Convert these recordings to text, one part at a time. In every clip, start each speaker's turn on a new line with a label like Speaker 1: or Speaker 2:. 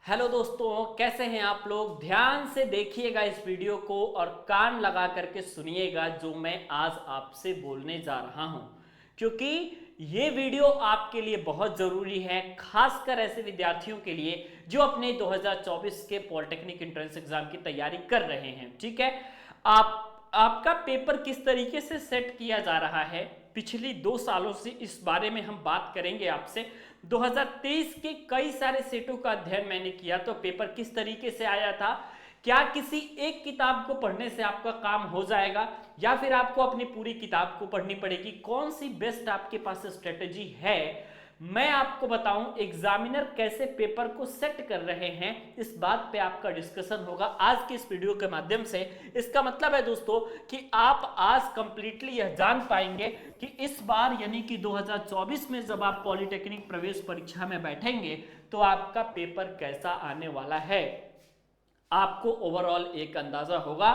Speaker 1: Hello दोस्तों, कैसे हैं आप लोग। ध्यान से देखिएगा इस वीडियो को और कान लगा करके सुनिएगा जो मैं आज आपसे बोलने जा रहा हूं, क्योंकि ये वीडियो आपके लिए बहुत ज़रूरी है, खासकर ऐसे विद्यार्थियों के लिए जो अपने 2024 के पॉलिटेक्निक एंट्रेंस एग्जाम की तैयारी कर रहे हैं। ठीक है, आपका पेपर किस तरीके से सेट किया जा रहा है पिछली 2 सालों से, इस बारे में हम बात करेंगे आपसे। 2023 के कई सारे सेटों का अध्ययन मैंने किया, तो पेपर किस तरीके से आया था, क्या किसी एक किताब को पढ़ने से आपका काम हो जाएगा या फिर आपको अपनी पूरी किताब को पढ़नी पड़ेगी, कौन सी बेस्ट आपके पास स्ट्रेटेजी है, मैं आपको बताऊं। एग्जामिनर कैसे पेपर को सेट कर रहे हैं, इस बात पे आपका डिस्कशन होगा आज के इस वीडियो के माध्यम से। इसका मतलब है दोस्तों कि आप आज कंप्लीटली यह जान पाएंगे कि इस बार यानी कि 2024 में जब आप पॉलिटेक्निक प्रवेश परीक्षा में बैठेंगे तो आपका पेपर कैसा आने वाला है, आपको ओवरऑल एक अंदाजा होगा।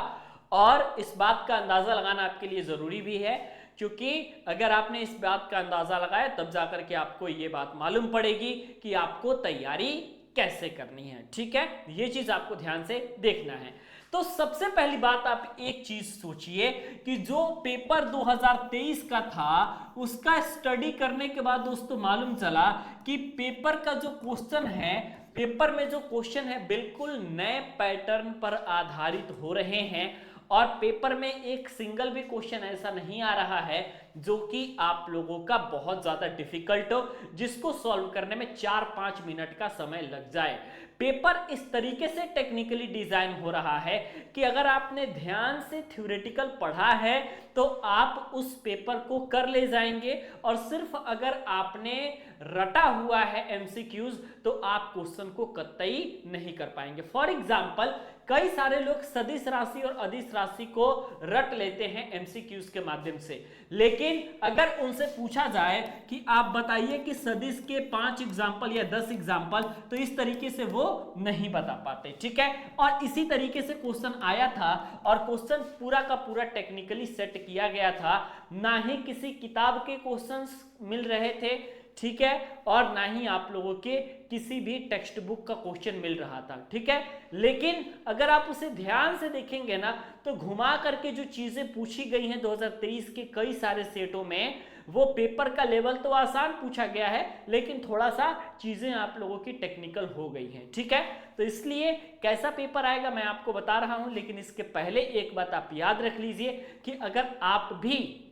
Speaker 1: और इस बात का अंदाजा लगाना आपके लिए जरूरी भी है, क्योंकि अगर आपने इस बात का अंदाजा लगाया तब जाकर के आपको ये बात मालूम पड़ेगी कि आपको तैयारी कैसे करनी है। ठीक है, ये चीज आपको ध्यान से देखना है। तो सबसे पहली बात आप एक चीज सोचिए कि जो पेपर 2023 का था उसका स्टडी करने के बाद दोस्तों मालूम चला कि पेपर का जो क्वेश्चन है, पेपर में जो क्वेश्चन है बिल्कुल नए पैटर्न पर आधारित हो रहे हैं और पेपर में एक सिंगल भी क्वेश्चन ऐसा नहीं आ रहा है जो कि आप लोगों का बहुत ज्यादा डिफिकल्ट हो, जिसको सॉल्व करने में 4-5 मिनट का समय लग जाए। पेपर इस तरीके से टेक्निकली डिजाइन हो रहा है कि अगर आपने ध्यान से थ्योरेटिकल पढ़ा है तो आप उस पेपर को कर ले जाएंगे, और सिर्फ अगर आपने रटा हुआ है एमसीक्यूज तो आप क्वेश्चन को कतई नहीं कर पाएंगे। फॉर एग्जाम्पल, कई सारे लोग सदिश राशि और अदिश राशि को रट लेते हैं एमसीक्यूज के माध्यम से, लेकिन अगर उनसे पूछा जाए कि आप बताइए कि सदिश के 5 एग्जाम्पल या 10 एग्जाम्पल, तो इस तरीके से वो नहीं बता पाते। ठीक है, और इसी तरीके से क्वेश्चन आया था और क्वेश्चन पूरा का पूरा टेक्निकली सेट किया गया था, ना ही किसी किताब के क्वेश्चंस मिल रहे थे, ठीक है, और ना ही आप लोगों के किसी भी टेक्स्ट बुक का क्वेश्चन मिल रहा था। ठीक है, लेकिन अगर आप उसे ध्यान से देखेंगे ना तो घुमा करके जो चीजें पूछी गई हैं 2023 के कई सारे सेटों में, वो पेपर का लेवल तो आसान पूछा गया है लेकिन थोड़ा सा चीजें आप लोगों की टेक्निकल हो गई हैं। ठीक है, तो इसलिए कैसा पेपर आएगा मैं आपको बता रहा हूं, लेकिन इसके पहले एक बात आप याद रख लीजिए कि अगर आप भी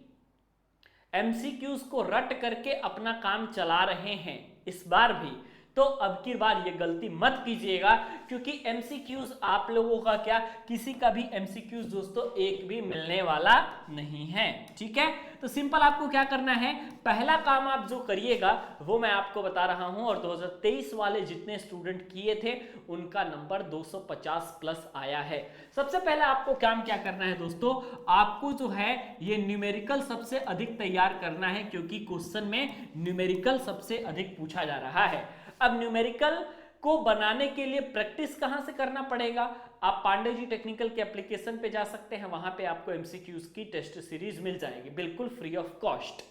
Speaker 1: एमसीक्यूज को रट करके अपना काम चला रहे हैं इस बार भी, तो अब की बार ये गलती मत कीजिएगा, क्योंकि एमसीक्यूज आप लोगों का क्या, किसी का भी एमसीक्यूज दोस्तों एक भी मिलने वाला नहीं है। ठीक है, तो सिंपल आपको क्या करना है, पहला काम आप जो करिएगा वो मैं आपको बता रहा हूं, और 2023 वाले जितने स्टूडेंट किए थे उनका नंबर 250 प्लस आया है। सबसे पहले आपको काम क्या करना है दोस्तों, आपको जो है ये न्यूमेरिकल सबसे अधिक तैयार करना है, क्योंकि क्वेश्चन में न्यूमेरिकल सबसे अधिक पूछा जा रहा है। अब न्यूमेरिकल को बनाने के लिए प्रैक्टिस कहां से करना पड़ेगा, आप पांडे जी टेक्निकल के एप्लीकेशन पे जा सकते हैं, वहां पे आपको एमसीक्यूज की टेस्ट सीरीज मिल जाएगी बिल्कुल फ्री ऑफ कॉस्ट।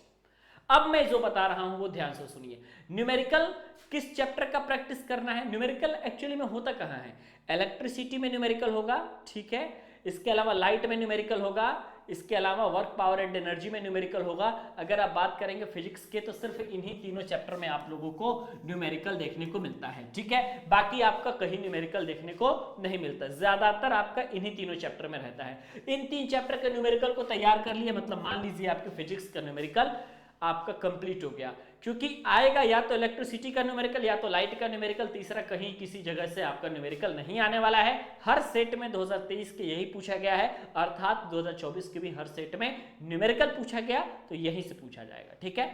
Speaker 1: अब मैं जो बता रहा हूं वो ध्यान से सुनिए। न्यूमेरिकल किस चैप्टर का प्रैक्टिस करना है, न्यूमेरिकल एक्चुअली में होता कहां है, इलेक्ट्रिसिटी में न्यूमेरिकल होगा, ठीक है, इसके अलावा लाइट में न्यूमेरिकल होगा, इसके अलावा वर्क, पावर एंड एनर्जी में न्यूमेरिकल होगा। अगर आप बात करेंगे फिजिक्स के तो सिर्फ इन्हीं तीनों चैप्टर में आप लोगों को न्यूमेरिकल देखने को मिलता है। ठीक है, बाकी आपका कहीं न्यूमेरिकल देखने को नहीं मिलता, ज्यादातर आपका इन्हीं तीनों चैप्टर में रहता है। इन 3 चैप्टर के न्यूमेरिकल को तैयार कर लिए, मतलब मान लीजिए आपके फिजिक्स का न्यूमेरिकल आपका कंप्लीट हो गया, क्योंकि आएगा या तो इलेक्ट्रिसिटी का न्यूमेरिकल या तो लाइट का न्यूमेरिकल, तीसरा कहीं किसी जगह से आपका न्यूमेरिकल नहीं आने वाला है। हर सेट में 2023 के यही पूछा गया है, अर्थात 2024 के भी हर सेट में न्यूमेरिकल पूछा गया तो यहीं से पूछा जाएगा। ठीक है,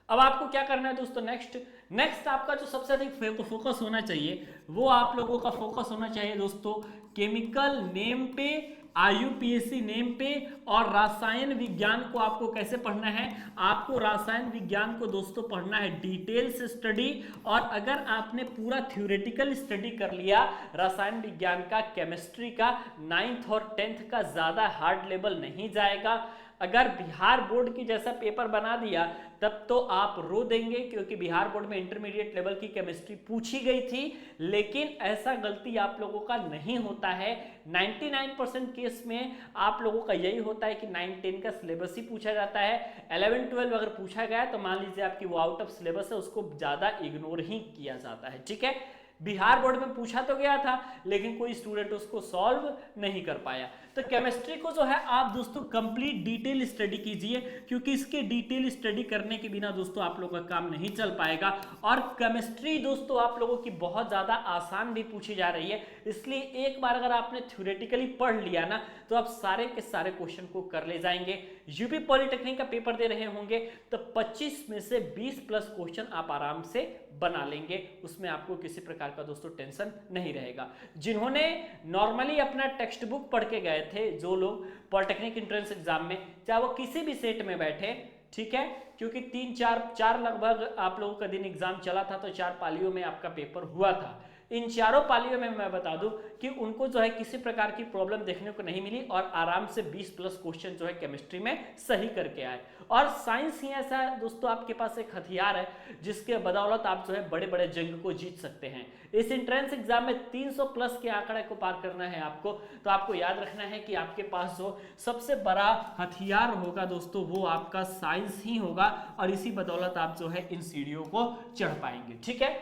Speaker 1: अब आपको क्या करना है दोस्तों, नेक्स्ट आपका जो सबसे अधिक फोकस होना चाहिए वो आप लोगों का फोकस होना चाहिए दोस्तों केमिकल नेम पे, आईयूपीएससी नेम पे, और रसायन विज्ञान को आपको कैसे पढ़ना है, आपको रसायन विज्ञान को दोस्तों पढ़ना है डिटेल से स्टडी, और अगर आपने पूरा थ्योरेटिकल स्टडी कर लिया रसायन विज्ञान का, केमिस्ट्री का 9th और 10th का ज्यादा हार्ड लेवल नहीं जाएगा, अगर बिहार बोर्ड की जैसा पेपर बना दिया तब तो आप रो देंगे, क्योंकि बिहार बोर्ड में इंटरमीडिएट लेवल की केमिस्ट्री पूछी गई थी, लेकिन ऐसा गलती आप लोगों का नहीं होता है। 99% केस में आप लोगों का यही होता है कि 9-10 का सिलेबस ही पूछा जाता है। 11-12 अगर पूछा गया तो मान लीजिए आपकी वो आउट ऑफ सिलेबस है, उसको ज्यादा इग्नोर ही किया जाता है। ठीक है, बिहार बोर्ड में पूछा तो गया था लेकिन कोई स्टूडेंट उसको सॉल्व नहीं कर पाया। तो केमिस्ट्री को जो है आप दोस्तों कंप्लीट डिटेल स्टडी कीजिए, क्योंकि इसके डिटेल स्टडी करने के बिना दोस्तों आप लोगों का काम नहीं चल पाएगा। और केमिस्ट्री दोस्तों आप लोगों की बहुत ज्यादा आसान भी पूछी जा रही है, इसलिए एक बार अगर आपने थ्योरेटिकली पढ़ लिया ना तो आप सारे के सारे क्वेश्चन को कर ले जाएंगे। यूपी पॉलिटेक्निक का पेपर दे रहे होंगे तो 25 में से 20 प्लस क्वेश्चन आप आराम से बना लेंगे, उसमें आपको किसी प्रकार का दोस्तों टेंशन नहीं रहेगा। जिन्होंने नॉर्मली अपना टेक्स्ट बुक पढ़ के गए थे, जो लोग पॉलिटेक्निक एंट्रेंस एग्जाम में, चाहे वो किसी भी सेट में बैठे, ठीक है, क्योंकि 3-4 लगभग आप लोगों का दिन एग्जाम चला था, तो 4 पालियों में आपका पेपर हुआ था। इन चारों पालियों में मैं बता दूं कि उनको जो है किसी प्रकार की प्रॉब्लम देखने को नहीं मिली और आराम से 20 प्लस क्वेश्चन जो है केमिस्ट्री में सही करके आए। और साइंस ही ऐसा दोस्तों आपके पास एक हथियार है जिसके बदौलत आप जो है बड़े बड़े जंग को जीत सकते हैं। इस एंट्रेंस एग्जाम में 300 प्लस के आंकड़े को पार करना है आपको, तो आपको याद रखना है कि आपके पास जो सबसे बड़ा हथियार होगा दोस्तों वो आपका साइंस ही होगा, और इसी बदौलत आप जो है इन सीढ़ियों को चढ़ पाएंगे। ठीक है,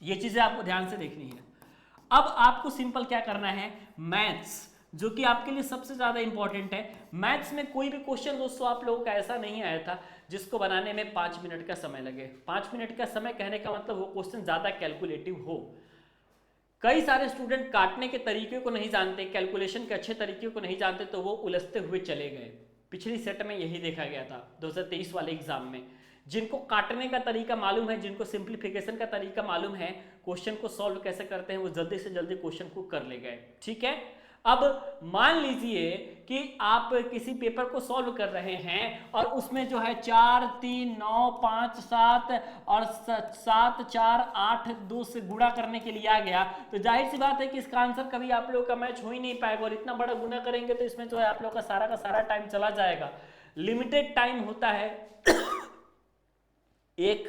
Speaker 1: ये चीजें आपको ध्यान से देखनी है। अब आपको सिंपल क्या करना है, मैथ्स जो कि आपके लिए सबसे ज्यादा इंपॉर्टेंट है। मैथ्स में कोई भी क्वेश्चन दोस्तों आप लोगों का ऐसा नहीं आया था जिसको बनाने में 5 मिनट का समय लगे। 5 मिनट का समय कहने का मतलब वो क्वेश्चन ज्यादा कैलकुलेटिव हो। कई सारे स्टूडेंट काटने के तरीके को नहीं जानते, कैलकुलेशन के अच्छे तरीके को नहीं जानते, तो वो उलझते हुए चले गए। पिछली सेट में यही देखा गया था 2023 वाले एग्जाम में। जिनको काटने का तरीका मालूम है, जिनको सिंप्लीफिकेशन का तरीका मालूम है, क्वेश्चन को सॉल्व कैसे करते हैं, वो जल्दी से जल्दी क्वेश्चन को कर ले गए। ठीक है, अब मान लीजिए कि आप किसी पेपर को सॉल्व कर रहे हैं और उसमें जो है 4, 3, 9, 5, 7 और 7, 4, 8, 2 से गुणा करने के लिए आ गया, तो जाहिर सी बात है कि इसका आंसर कभी आप लोगों का मैच हो ही नहीं पाएगा। और इतना बड़ा गुणा करेंगे तो इसमें जो है आप लोग का सारा टाइम चला जाएगा। लिमिटेड टाइम होता है। एक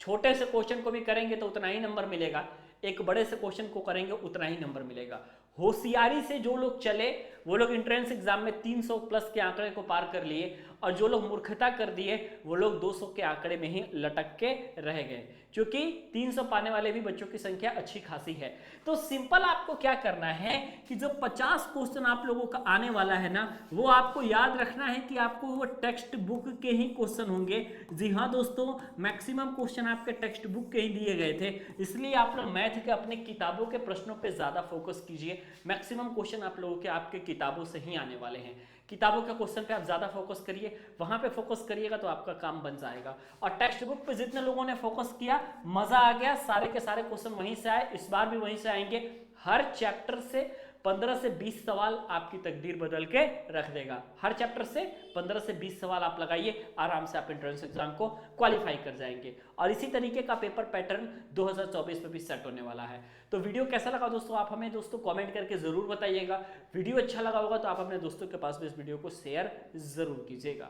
Speaker 1: छोटे से क्वेश्चन को भी करेंगे तो उतना ही नंबर मिलेगा, एक बड़े से क्वेश्चन को करेंगे उतना ही नंबर मिलेगा। होशियारी से जो लोग चले वो लोग एंट्रेंस एग्जाम में 300 प्लस के आंकड़े को पार कर लिए, और जो लोग मूर्खता कर दिए वो लोग 200 के आंकड़े में ही लटक के रह गए, क्योंकि 300 पाने वाले भी बच्चों की संख्या अच्छी खासी है। तो सिंपल आपको क्या करना है कि जो 50 क्वेश्चन आप लोगों का आने वाला है ना, वो आपको याद रखना है कि आपको वो टेक्स्ट बुक के ही क्वेश्चन होंगे। जी हाँ दोस्तों, मैक्सिमम क्वेश्चन आपके टेक्स्ट बुक के ही दिए गए थे, इसलिए आप लोग मैथ के अपने किताबों के प्रश्नों पर ज्यादा फोकस कीजिए। मैक्सिमम क्वेश्चन आप लोगों के आपके किताबों से ही आने वाले हैं। किताबों के क्वेश्चन पे आप ज्यादा फोकस करिए, वहां पे फोकस करिएगा तो आपका काम बन जाएगा। और टेक्स्ट बुक पे जितने लोगों ने फोकस किया, मजा आ गया, सारे के सारे क्वेश्चन वहीं से आए, इस बार भी वहीं से आएंगे। हर चैप्टर से 15 से 20 सवाल आपकी तकदीर बदल के रख देगा। हर चैप्टर से 15 से 20 सवाल आप लगाइए, आराम से आप एंट्रेंस एग्जाम को क्वालिफाई कर जाएंगे। और इसी तरीके का पेपर पैटर्न 2024 में भी सेट होने वाला है। तो वीडियो कैसा लगा दोस्तों, आप हमें दोस्तों कमेंट करके जरूर बताइएगा। वीडियो अच्छा लगा होगा तो आप अपने दोस्तों के पास भी इस वीडियो को शेयर जरूर कीजिएगा।